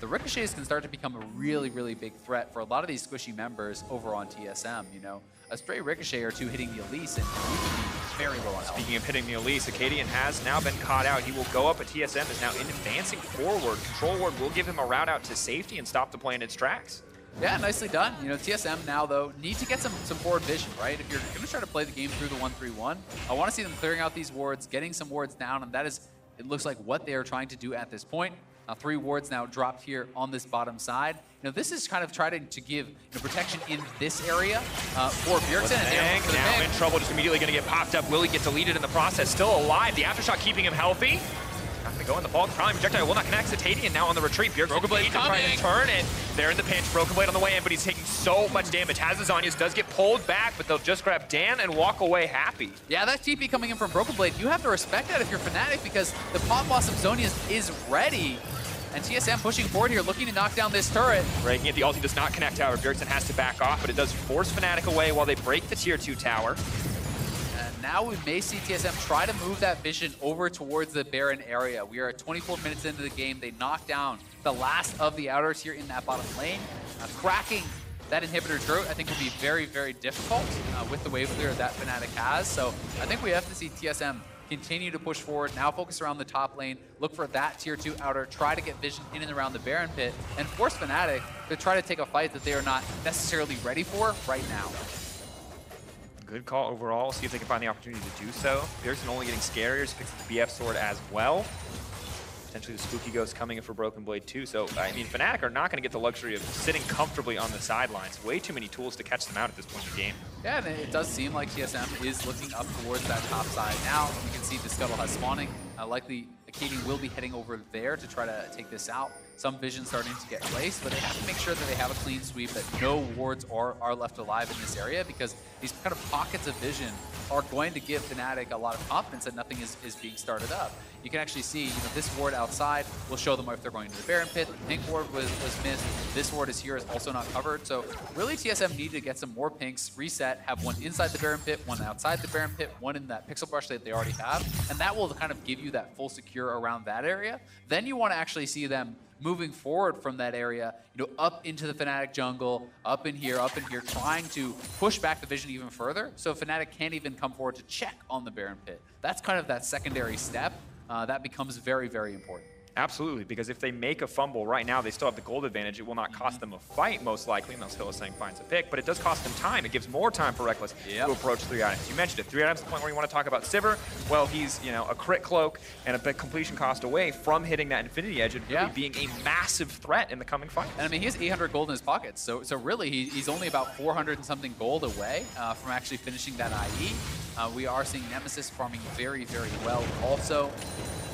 the ricochets can start to become a really, really big threat for a lot of these squishy members over on TSM, you know. A stray ricochet or two hitting the Elise, and you can be very low on health. Speaking of hitting the Elise, Akaadian has now been caught out. He will go up, but TSM is now advancing forward. Control Ward will give him a route out to safety and stop the play in its tracks. Yeah, nicely done. You know, TSM now, though, need to get some forward vision, right? If you're going to try to play the game through the 1-3-1, I want to see them clearing out these wards, getting some wards down, and that is, it looks like, what they are trying to do at this point. 3 wards now dropped here on this bottom side. You know, this is kind of trying to give protection in this area for Bjergsen. And now in trouble, just immediately going to get popped up. Will he get deleted in the process? Still alive. The aftershock keeping him healthy. Not going to go in the ball. Prime projectile will not connect. Akaadian now on the retreat. Bjergsen needs to try and turn it. They're in the pinch. Broken Blade on the way in, but he's taking so much damage. Has his Zonyas, does get pulled back, but they'll just grab Dan and walk away happy. Yeah, that TP coming in from Broken Blade, you have to respect that if you're Fnatic, because the pop boss of Zonyas is ready. And TSM pushing forward here, looking to knock down this turret. Breaking it, the ulti does not connect tower. Bjergsen has to back off, but it does force Fnatic away while they break the tier 2 tower. And now we may see TSM try to move that vision over towards the Baron area. We are 24 minutes into the game. They knock down the last of the outers here in that bottom lane. Cracking that inhibitor turret, I think, will be very, very difficult with the wave clear that Fnatic has. So I think we have to see TSM continue to push forward, now focus around the top lane, look for that tier 2 outer, try to get vision in and around the Baron pit, and force Fnatic to try to take a fight that they are not necessarily ready for right now. Good call overall. See if they can find the opportunity to do so. Bjergsen only getting scarier, picks up the BF sword as well. Potentially the Spooky Ghost coming in for Broken Blade too. So, I mean, Fnatic are not going to get the luxury of sitting comfortably on the sidelines. Way too many tools to catch them out at this point in the game. Yeah, and it does seem like TSM is looking up towards that top side now. You can see the Scuttle has spawning. Likely Akaadian will be heading over there to try to take this out. Some vision starting to get placed, but they have to make sure that they have a clean sweep, that no wards are left alive in this area, because these kind of pockets of vision are going to give Fnatic a lot of confidence that nothing is being started up. You can actually see, this ward outside will show them if they're going to the Baron pit. The pink ward was missed. This ward is here, is also not covered. So really TSM need to get some more pinks, reset, have one inside the Baron pit, one outside the Baron pit, one in that pixel brush that they already have, and that will kind of give you that full secure around that area. Then you want to actually see them moving forward from that area, up into the Fnatic jungle, up in here, trying to push back the vision even further, so Fnatic can't even come forward to check on the Baron pit. That's kind of that secondary step that becomes very, very important. Absolutely, because if they make a fumble right now, they still have the gold advantage. It will not cost them a fight, most likely, unless Hylissang finds a pick, but it does cost them time. It gives more time for Rekkles to approach 3 items. You mentioned it, 3 items, the point where you want to talk about Sivir. Well, he's, a crit cloak and a bit completion cost away from hitting that Infinity Edge and really being a massive threat in the coming fight. And I mean, he has 800 gold in his pockets, so really he's only about 400 and something gold away from actually finishing that IE. We are seeing Nemesis farming very, very well also.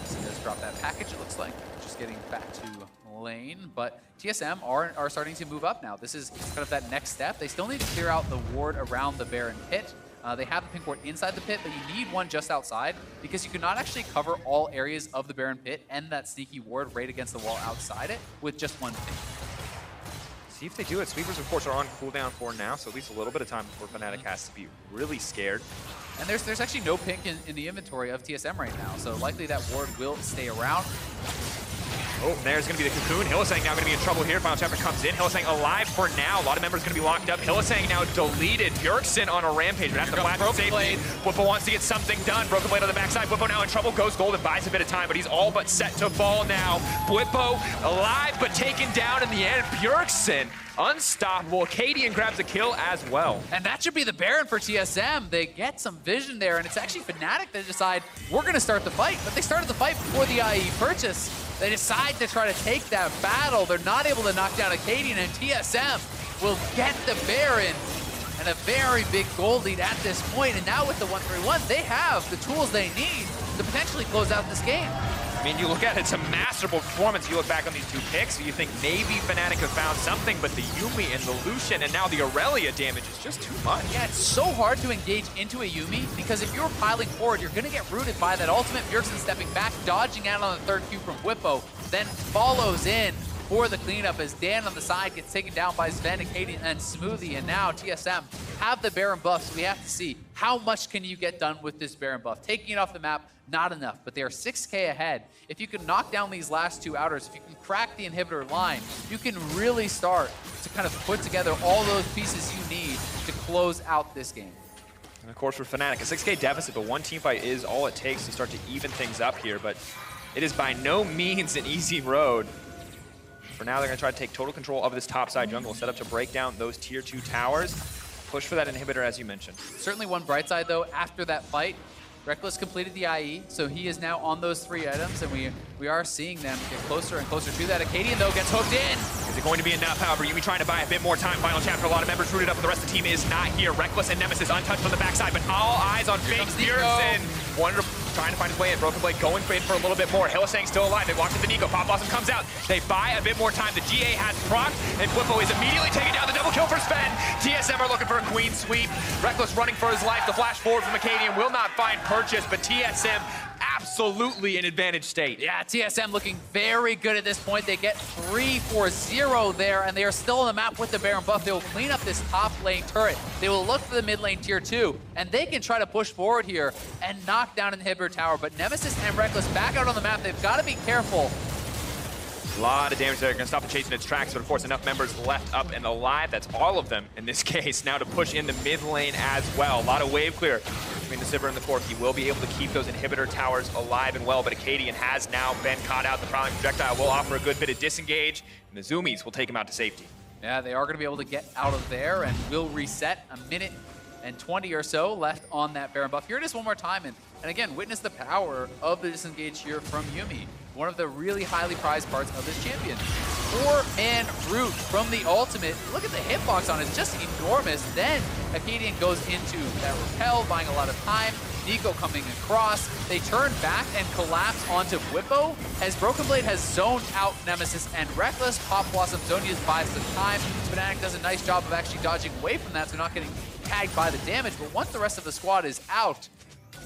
So he does drop that package, it looks like. Just getting back to lane, but TSM are starting to move up now. This is kind of that next step. They still need to clear out the ward around the Baron pit. They have the pink ward inside the pit, but you need one just outside, because you cannot actually cover all areas of the Baron pit and that sneaky ward right against the wall outside it with just one pink. See if they do it. Sweepers, of course, are on cooldown for now, so at least a little bit of time before Fnatic has to be really scared. And there's actually no pink in the inventory of TSM right now, so likely that ward will stay around. Oh, there's going to be the Cocoon. Hylissang now going to be in trouble here. Final chapter comes in. Hylissang alive for now. A lot of members going to be locked up. Hylissang now deleted. Bjergsen on a rampage, but that's the flash of safety. Bwipo wants to get something done. Broken Blade on the backside. Bwipo now in trouble. Goes gold and buys a bit of time, but he's all but set to fall now. Bwipo alive, but taken down in the end. Bjergsen unstoppable. Akaadian grabs a kill as well. And that should be the Baron for TSM. They get some vision there, and it's actually Fnatic that decide, we're going to start the fight. But they started the fight before the IE purchase. They decide to try to take that battle. They're not able to knock down Akaadian, and TSM will get the Baron. And a very big gold lead at this point. And now with the 1-3-1, they have the tools they need to potentially close out this game. I mean, you look at it, it's a masterful performance. You look back on these 2 picks, you think maybe Fnatic have found something, but the Yuumi and the Lucian and now the Irelia damage is just too much. Yeah, it's so hard to engage into a Yuumi, because if you're piling forward, you're going to get rooted by that ultimate. Bjergsen stepping back, dodging out on the 3rd Q from Bwipo, then follows in for the cleanup as Dan on the side gets taken down by Zven, Akaadian, and Smoothie. And now TSM have the Baron buff, so we have to see how much can you get done with this Baron buff. Taking it off the map, not enough, but they are 6K ahead. If you can knock down these last two outers, if you can crack the inhibitor line, you can really start to kind of put together all those pieces you need to close out this game. And of course for Fnatic, a 6K deficit, but one teamfight is all it takes to start to even things up here, but it is by no means an easy road. For now, they're going to try to take total control of this topside jungle, set up to break down those tier 2 towers, push for that inhibitor as you mentioned. Certainly one bright side though, after that fight, Rekkles completed the IE, so he is now on those 3 items, and we are seeing them get closer and closer to that. Akaadian, though, gets hooked in. Is it going to be enough? However, Yuumi trying to buy a bit more time. Final chapter, a lot of members rooted up, but the rest of the team is not here. Rekkles and Nemesis untouched on the backside, but all eyes on fake Bjergsen. Trying to find his way in. Broken Blade going in for a little bit more. Hylissang still alive. They walk to the Neeko. Pop Blossom comes out. They buy a bit more time. The GA has proc, and Bwipo is immediately taking down the double kill for Zven. TSM are looking for a queen sweep. Rekkles running for his life. The flash forward from Akaadian will not find purchase, but TSM absolutely in advantage state. Yeah, TSM looking very good at this point. They get 3-4-0 there, and they are still on the map with the Baron buff. They will clean up this top lane turret. They will look for the mid lane tier 2, and they can try to push forward here and knock down an inhibitor tower. But Nemesis and Rekkles back out on the map. They've got to be careful. A lot of damage there. Going to stop the chase in its tracks, but of course enough members left up and alive. That's all of them in this case. Now to push in the mid lane as well. A lot of wave clear between the Sivir and the Corki. Will be able to keep those inhibitor towers alive and well, but Akaadian has now been caught out. The prowling projectile will offer a good bit of disengage, and the Zoomies will take him out to safety. Yeah, they are going to be able to get out of there and will reset. A minute and 20 or so left on that Baron buff. Here it is one more time, and again, witness the power of the disengage here from Yuumi. One of the really highly prized parts of this champion. 4-man root from the ultimate. Look at the hitbox on it, it's just enormous. Then Akaadian goes into that repel, buying a lot of time. Neeko coming across. They turn back and collapse onto Bwipo as Broken Blade has zoned out Nemesis and Rekkles. Pop Blossom Zonia's buys some time. Fnatic does a nice job of actually dodging away from that, so not getting tagged by the damage. But once the rest of the squad is out,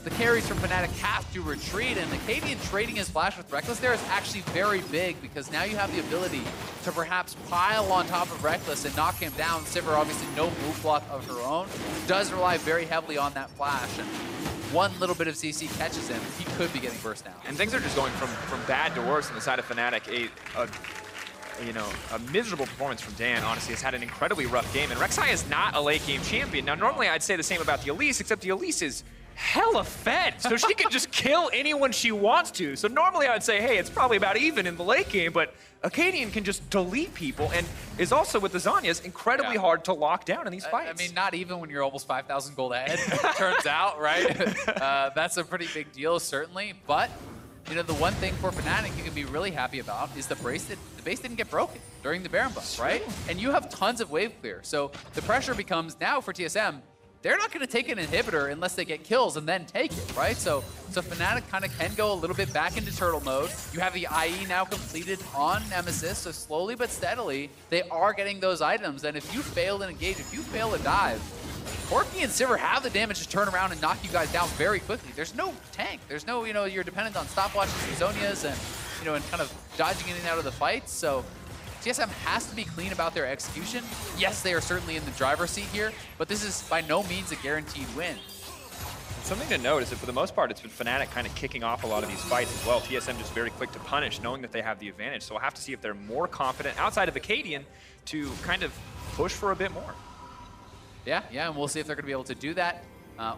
the carries from Fnatic have to retreat, and Akaadian trading his flash with Rekkles there is actually very big because now you have the ability to perhaps pile on top of Rekkles and knock him down. Sivir, obviously no move block of her own, does rely very heavily on that flash, and one little bit of CC catches him, he could be getting burst down. And things are just going from bad to worse on the side of Fnatic. A miserable performance from Dan, honestly, has had an incredibly rough game, and Rek'Sai is not a late game champion. Now, normally I'd say the same about the Elise, except the Elise is hella fed, so she can just kill anyone she wants to. So normally I would say, hey, it's probably about even in the late game, but Akaadian can just delete people and is also, with the Zhonya's, incredibly hard to lock down in these fights. I mean, not even when you're almost 5,000 gold ahead, turns out, right? That's a pretty big deal, certainly, but you know, the one thing for Fnatic you can be really happy about is the base didn't get broken during the Baron buff, right? And you have tons of wave clear, so the pressure becomes now for TSM, they're not going to take an inhibitor unless they get kills and then take it, right? So Fnatic kind of can go a little bit back into turtle mode. You have the IE now completed on Nemesis, so slowly but steadily, they are getting those items. And if you fail to engage, if you fail to dive, Corki and Sivir have the damage to turn around and knock you guys down very quickly. There's no tank. There's no, you're dependent on stopwatches and Zonias and, and kind of dodging in and out of the fights. So TSM has to be clean about their execution. Yes, they are certainly in the driver's seat here, but this is by no means a guaranteed win. Something to note is that for the most part, it's been Fnatic kind of kicking off a lot of these fights as well. TSM just very quick to punish, knowing that they have the advantage. So we'll have to see if they're more confident outside of Akaadian to kind of push for a bit more. Yeah, and we'll see if they're going to be able to do that.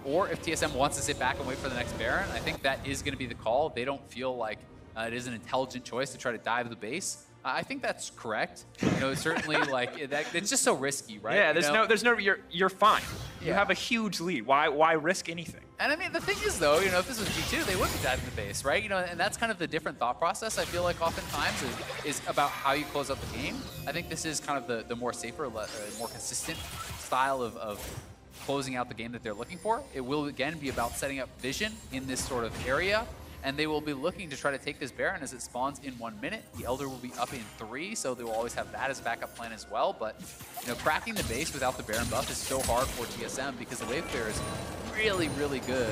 Or if TSM wants to sit back and wait for the next Baron. I think that is going to be the call. They don't feel like it is an intelligent choice to try to dive the base. I think that's correct. Certainly, like it's just so risky, right? Yeah, there's no. You're fine. You have a huge lead. Why risk anything? And I mean, the thing is, though, if this was G2, they would be diving the base, right? And that's kind of the different thought process. I feel like oftentimes is about how you close out the game. I think this is kind of the more safer, more consistent style of closing out the game that they're looking for. It will again be about setting up vision in this sort of area. And they will be looking to try to take this Baron as it spawns in 1 minute. The Elder will be up in 3, so they will always have that as a backup plan as well. But cracking the base without the Baron buff is so hard for TSM because the wave clear is really, really good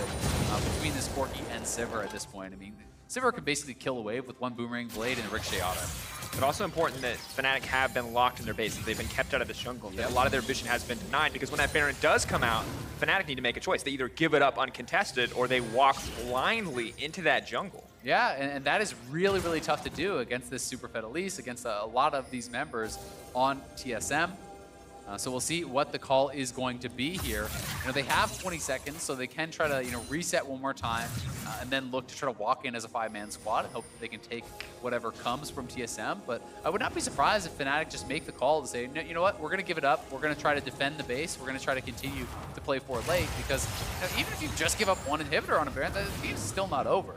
between this Corki and Sivir at this point. I mean, Sivir could basically kill a wave with one Boomerang Blade and a Ricochet auto. But also important that Fnatic have been locked in their bases. They've been kept out of this jungle. A lot of their vision has been denied because when that Baron does come out, Fnatic need to make a choice. They either give it up uncontested or they walk blindly into that jungle. Yeah, and that is really, really tough to do against this super fed Elise, against a lot of these members on TSM. So we'll see what the call is going to be here. They have 20 seconds, so they can try to reset one more time and then look to try to walk in as a 5-man squad and hope that they can take whatever comes from TSM. But I would not be surprised if Fnatic just make the call to say, no, you know what, we're going to give it up. We're going to try to defend the base. We're going to try to continue to play forward late because even if you just give up one inhibitor on a Baron, the game's still not over.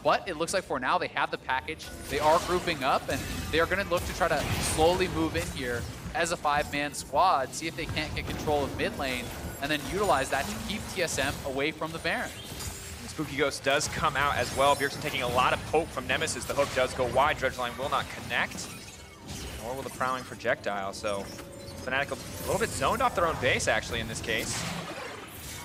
But it looks like for now they have the package. They are grouping up, and they are going to look to try to slowly move in here as a 5-man squad, see if they can't get control of mid lane, and then utilize that to keep TSM away from the Baron. The Spooky Ghost does come out as well. Bjergsen taking a lot of poke from Nemesis. The hook does go wide. Dredgeline will not connect, nor will the prowling projectile. So Fnatic a little bit zoned off their own base, actually, in this case.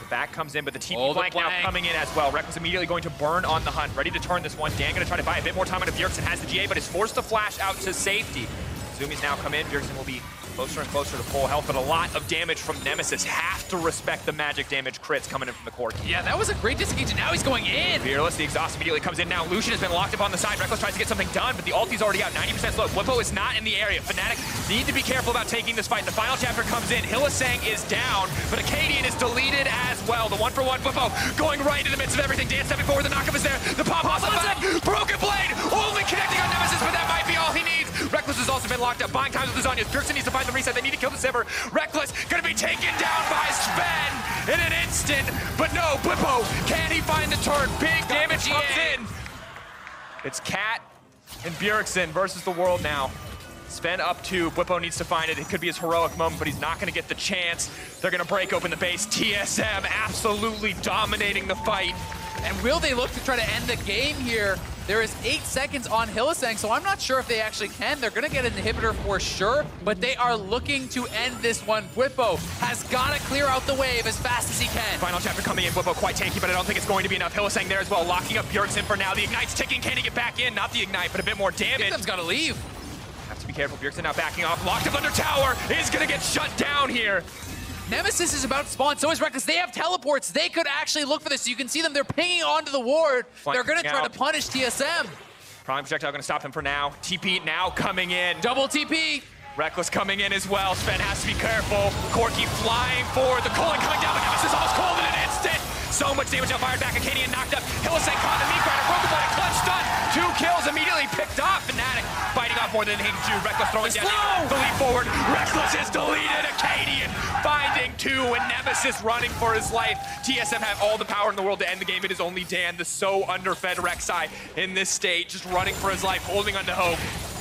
The back comes in, but the TP flank now coming in as well. Rekkles immediately going to burn on the hunt, ready to turn this one. Dan going to try to buy a bit more time into Bjergsen. Has the GA, but is forced to flash out to safety. Zoomies now come in. Bjergsen will be closer and closer to full health, but a lot of damage from Nemesis. Have to respect the magic damage crits coming in from the Corki. Yeah, that was a great disengage, and now he's going in. Fearless, the exhaust immediately comes in now. Lucian has been locked up on the side. Rekkles tries to get something done, but the ulti's already out. 90% slow. Bwipo is not in the area. Fnatic need to be careful about taking this fight. The final chapter comes in. Hylissang is down, but Akaadian is deleted as well. The 1-for-1 Bwipo going right into the midst of everything. Dan stepping forward. The knockup is there. The pop-hops on back. Broken blade. Only connecting on Nemesis, but that might be all he needs. Rekkles has also been locked up. Buying times with the Zonyas. Bjergsen needs to find the reset. They need to kill the Sivir. Rekkles gonna be taken down by Zven in an instant, but no, Bwipo, can he find the turn? Big damage comes in. It's Cat and Bjergsen versus the world now. Zven up 2, Bwipo needs to find it. It could be his heroic moment, but he's not gonna get the chance. They're gonna break open the base. TSM absolutely dominating the fight. And will they look to try to end the game here? There is 8 seconds on Hylissang, so I'm not sure if they actually can. They're going to get an inhibitor for sure, but they are looking to end this one. Bwipo has got to clear out the wave as fast as he can. Final chapter coming in. Bwipo quite tanky, but I don't think it's going to be enough. Hylissang there as well, locking up Bjergsen for now. The Ignite's ticking. Can he get back in? Not the Ignite, but a bit more damage. TSM's got to leave. Have to be careful. Bjergsen now backing off. Locked up under tower. Is going to get shut down here. Nemesis is about to spawn, so is Rekkles. They have teleports. They could actually look for this. You can see them. They're pinging onto the ward. They're going to try to punish TSM. Prime projectile going to stop him for now. TP now coming in. Double TP. Rekkles coming in as well. Zven has to be careful. Corki flying forward. The calling coming down. But Nemesis almost cold in an instant. So much damage out, fired back. Akaadian knocked up. Hylissang caught the meat grinder. Broken blade, clutch stun. 2 kills immediately picked off. Fnatic fighting off more than they need to. Rekkles throwing down the lead forward. Rekkles is deleted. Akaadian finding 2 and Nemesis running for his life. TSM have all the power in the world to end the game. It is only Dan, the so underfed Rek'Sai in this state, just running for his life, holding on to hope.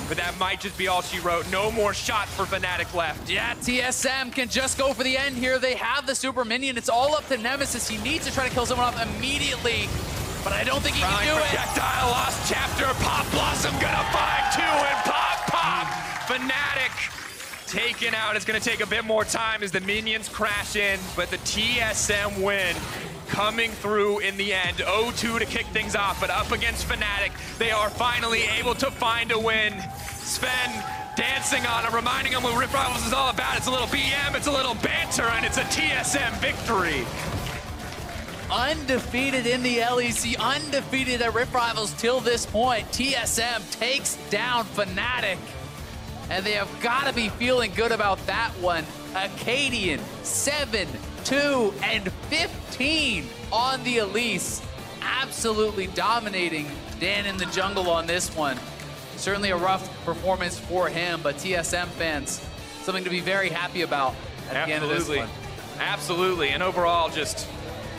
But that might just be all she wrote. No more shot for Fnatic left. Yeah, TSM can just go for the end here. They have the super minion. It's all up to Nemesis. He needs to try to kill someone off immediately, but I don't think he can do it. Projectile, lost chapter. Pop Blossom gonna find 2 and pop. Fnatic taken out. It's gonna take a bit more time as the minions crash in, but the TSM win coming through in the end. 0-2 to kick things off, but up against Fnatic, they are finally able to find a win. Zven dancing on him, reminding him what Rift Rivals is all about. It's a little BM, it's a little banter, and it's a TSM victory. Undefeated in the LEC, undefeated at Rift Rivals till this point. TSM takes down Fnatic, and they have got to be feeling good about that one. Akaadian, 7, 2, and 15 on the Elise. Absolutely dominating Dan in the jungle on this one. Certainly a rough performance for him, but TSM fans, something to be very happy about at the end of this one. Absolutely, and overall just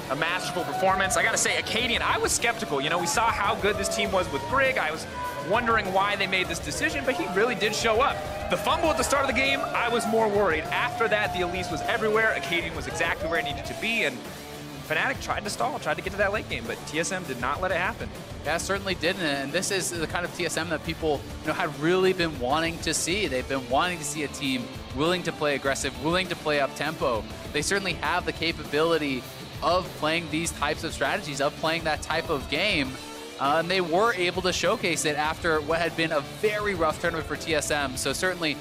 a masterful performance. I gotta say, Akaadian, I was skeptical. You know, we saw how good this team was with Brig. I was wondering why they made this decision, but he really did show up. The fumble at the start of the game, I was more worried. After that, the Elise was everywhere. Akaadian was exactly where it needed to be, and Fnatic tried to stall, tried to get to that late game, but TSM did not let it happen. Yeah, certainly didn't, and this is the kind of TSM that people had really been wanting to see. They've been wanting to see a team willing to play aggressive, willing to play up-tempo. They certainly have the capability of playing these types of strategies, of playing that type of game. And they were able to showcase it after what had been a very rough tournament for TSM. So certainly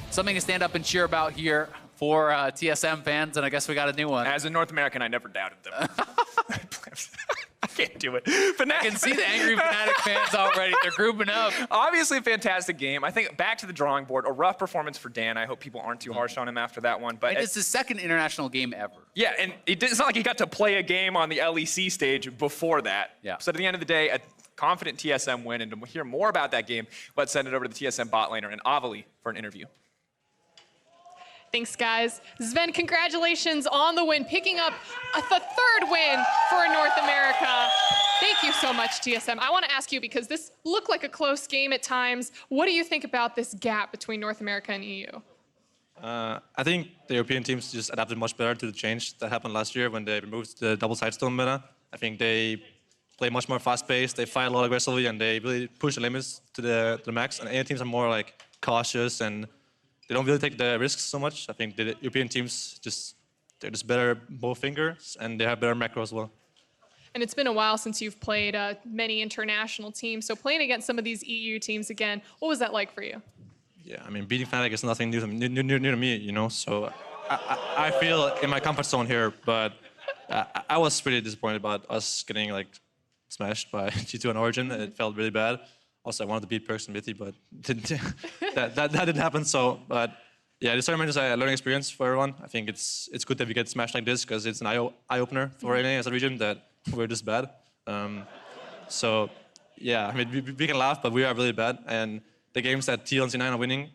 something to stand up and cheer about here for TSM fans, and I guess we got a new one. As a North American, I never doubted them. I can't do it. I can see the angry Fnatic fans already. They're grouping up. Obviously a fantastic game. I think back to the drawing board, a rough performance for Dan. I hope people aren't too harsh on him after that one. But it's his second international game ever. Yeah, and it's not like he got to play a game on the LEC stage before that. Yeah. So at the end of the day, a confident TSM win. And to hear more about that game, let's send it over to the TSM bot laner and Avali for an interview. Thanks, guys. Zven, congratulations on the win, picking up the third win for North America. Thank you so much, TSM. I want to ask you, because this looked like a close game at times, what do you think about this gap between North America and EU? I think the European teams just adapted much better to the change that happened last year when they removed the double sidestone meta. I think they play much more fast-paced, they fight a lot aggressively, and they really push the limits to the max. And AU teams are more like cautious, and they don't really take the risks so much. I think the European teams they're just better both fingers, and they have better macro as well. And it's been a while since you've played many international teams. So playing against some of these EU teams again, what was that like for you? Yeah, I mean, beating Fnatic is nothing new to me, you know. So I feel in my comfort zone here, but I was pretty disappointed about us getting like smashed by G2 and Origin. It felt really bad. Also, I wanted to beat Bjergsen and Mithy, but that didn't happen. So, but yeah, this tournament is a learning experience for everyone. I think it's good that we get smashed like this because it's an eye-opener for NA as a region that we're this bad. So, yeah, I mean, we can laugh, but we are really bad. And the games that TL and C9 are winning,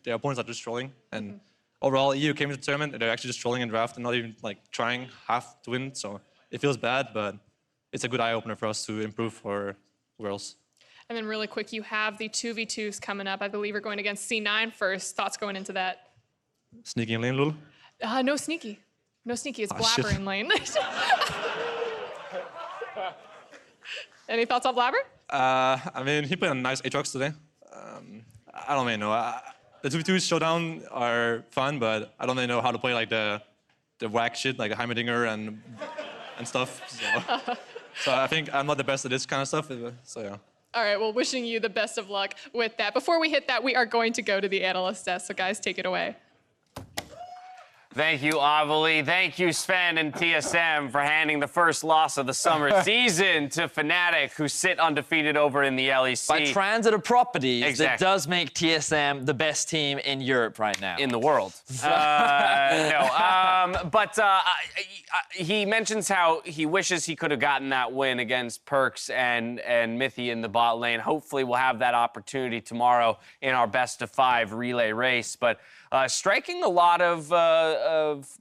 their opponents are just trolling. And overall, EU came to the tournament, they're actually just trolling in draft and not even like trying half to win. So it feels bad, but it's a good eye-opener for us to improve for Worlds. And then really quick, you have the 2v2s coming up. I believe you're going against C9 first. Thoughts going into that? Sneaky in lane, lol? No sneaky. No sneaky. It's Blabber shit. in lane. Any thoughts on Blabber? I mean, he played a nice Aatrox today. I don't really know. The 2v2 showdown are fun, but I don't really know how to play like the whack shit, like a Heimerdinger and stuff. So I think I'm not the best at this kind of stuff. So yeah. All right, well, wishing you the best of luck with that. Before we hit that, we are going to go to the analyst desk. So guys, take it away. Thank you, Avali. Thank you, Zven and TSM, for handing the first loss of the summer season to Fnatic, who sit undefeated over in the LEC. By transitive properties, Exactly. that does make TSM the best team in Europe right now. In the world. He mentions how he wishes he could have gotten that win against Perks and Mithy in the bot lane. Hopefully we'll have that opportunity tomorrow in our best-of-5 relay race. But striking a lot of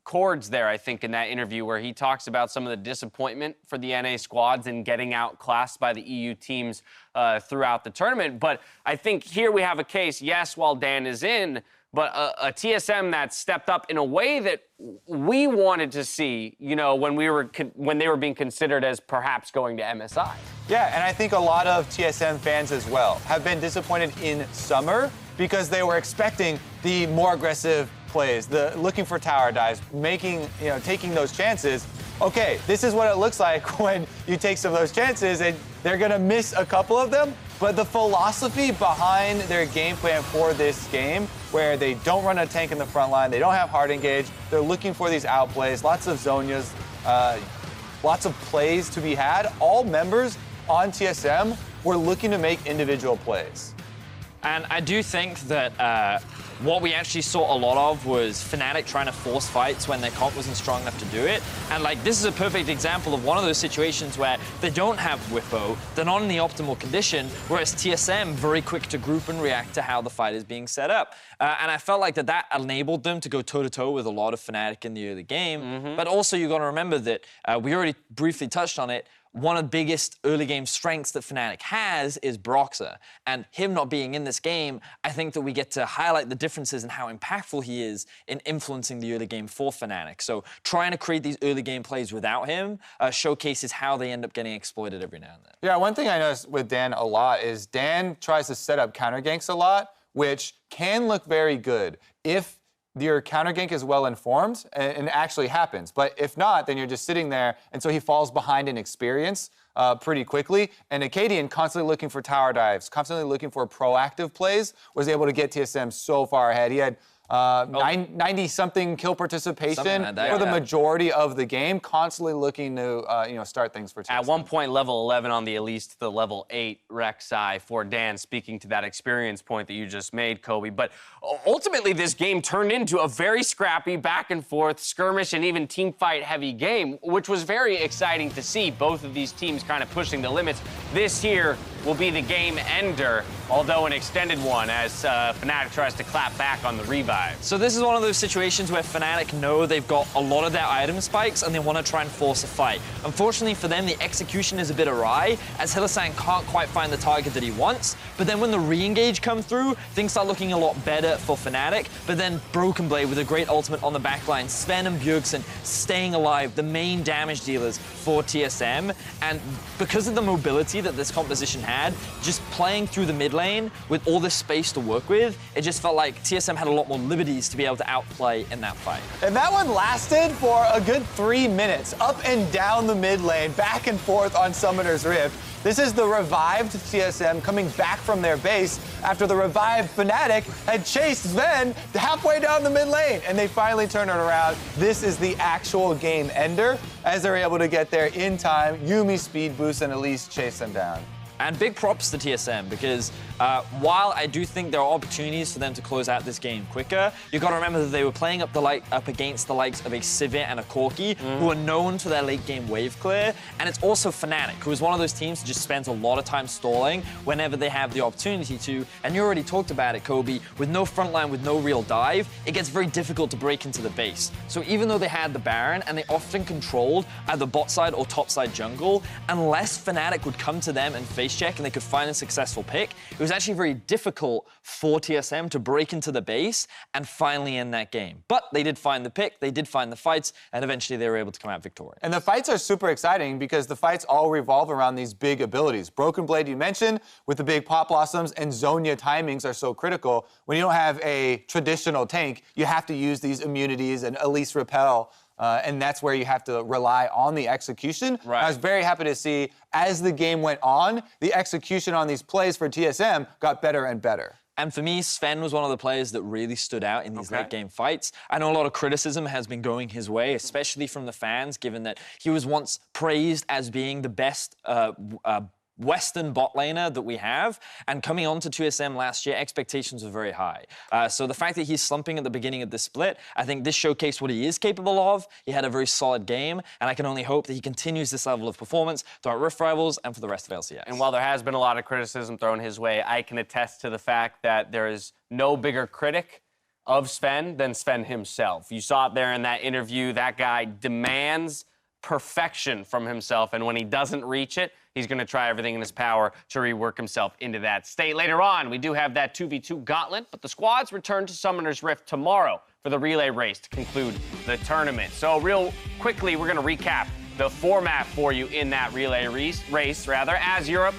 chords there, I think, in that interview where he talks about some of the disappointment for the NA squads in getting outclassed by the EU teams throughout the tournament. But I think here we have a case, yes, while Dan is in, but a TSM that stepped up in a way that we wanted to see, you know, when they were being considered as perhaps going to MSI. Yeah, and I think a lot of TSM fans as well have been disappointed in summer because they were expecting the more aggressive plays, the looking for tower dives, taking those chances. Okay, this is what it looks like when you take some of those chances, and they're gonna miss a couple of them. But the philosophy behind their game plan for this game, where they don't run a tank in the front line, they don't have hard engage, they're looking for these outplays, lots of Zhonyas, lots of plays to be had. All members on TSM were looking to make individual plays. And I do think that what we actually saw a lot of was Fnatic trying to force fights when their comp wasn't strong enough to do it. And like, this is a perfect example of one of those situations where they don't have Bwipo, they're not in the optimal condition, whereas TSM very quick to group and react to how the fight is being set up. And I felt like that enabled them to go toe-to-toe with a lot of Fnatic in the early game. But also you got to remember that we already briefly touched on it. One of the biggest early game strengths that Fnatic has is Bjergsen. And him not being in this game, I think that we get to highlight the differences in how impactful he is in influencing the early game for Fnatic. So trying to create these early game plays without him showcases how they end up getting exploited every now and then. Yeah, one thing I noticed with Dan a lot is Dan tries to set up counter ganks a lot, which can look very good if your counter gank is well informed and it actually happens. But if not, then you're just sitting there, and so he falls behind in experience pretty quickly. And Akaadian, constantly looking for tower dives, constantly looking for proactive plays, was able to get TSM so far ahead. He had 90-something kill participation for the majority of the game, constantly looking to start things for TSM. At one point, level 11 on the Elise to the level 8 Rek'Sai for Dan, speaking to that experience point that you just made, Kobe. But ultimately, this game turned into a very scrappy, back-and-forth, skirmish, and even team-fight-heavy game, which was very exciting to see. Both of these teams kind of pushing the limits. This here will be the game ender, although an extended one, as Fnatic tries to clap back on the revive. So this is one of those situations where Fnatic know they've got a lot of their item spikes and they want to try and force a fight. Unfortunately for them, the execution is a bit awry, as Hylissang can't quite find the target that he wants. But then when the re-engage come through, things start looking a lot better for Fnatic. But then Broken Blade with a great ultimate on the backline, Zven and Bjergsen staying alive, the main damage dealers for TSM. And because of the mobility that this composition had, just playing through the mid lane with all this space to work with, it just felt like TSM had a lot more liberties to be able to outplay in that fight. And that one lasted for a good 3 minutes, up and down the mid lane, back and forth on Summoner's Rift. This is the revived TSM coming back from their base after the revived Fnatic had chased Zven halfway down the mid lane, and they finally turn it around. This is the actual game ender, as they're able to get there in time. Yuumi speed boost and Elise chase them down. And big props to TSM, because while I do think there are opportunities for them to close out this game quicker, you've got to remember that they were playing up against the likes of a Sivir and a Corki, who are known for their late game wave clear. And it's also Fnatic, who is one of those teams that just spends a lot of time stalling whenever they have the opportunity to. And you already talked about it, Kobe. With no front line, with no real dive, it gets very difficult to break into the base. So even though they had the Baron, and they often controlled either bot side or top side jungle, unless Fnatic would come to them and face check and they could find a successful pick, it was actually very difficult for TSM to break into the base and finally end that game. But they did find the pick, they did find the fights, and eventually they were able to come out victorious. And the fights are super exciting because the fights all revolve around these big abilities. Broken Blade, you mentioned, with the big pop blossoms, and Zhonya timings are so critical. When you don't have a traditional tank, you have to use these immunities and Elise repel. And that's where you have to rely on the execution. Right. I was very happy to see, as the game went on, the execution on these plays for TSM got better and better. And for me, Zven was one of the players that really stood out in these late game fights. I know a lot of criticism has been going his way, especially from the fans, given that he was once praised as being the best Western bot laner that we have, and coming on to 2SM last year, expectations were very high. So the fact that he's slumping at the beginning of this split, I think this showcased what he is capable of. He had a very solid game, and I can only hope that he continues this level of performance throughout Rift Rivals and for the rest of LCS. And while there has been a lot of criticism thrown his way, I can attest to the fact that there is no bigger critic of Zven than Zven himself. You saw it there in that interview. That guy demands perfection from himself, and when he doesn't reach it, he's going to try everything in his power to rework himself into that state. Later on, we do have that 2v2 gauntlet, but the squads return to Summoner's Rift tomorrow for the relay race to conclude the tournament. So real quickly, we're going to recap the format for you in that relay race, as Europe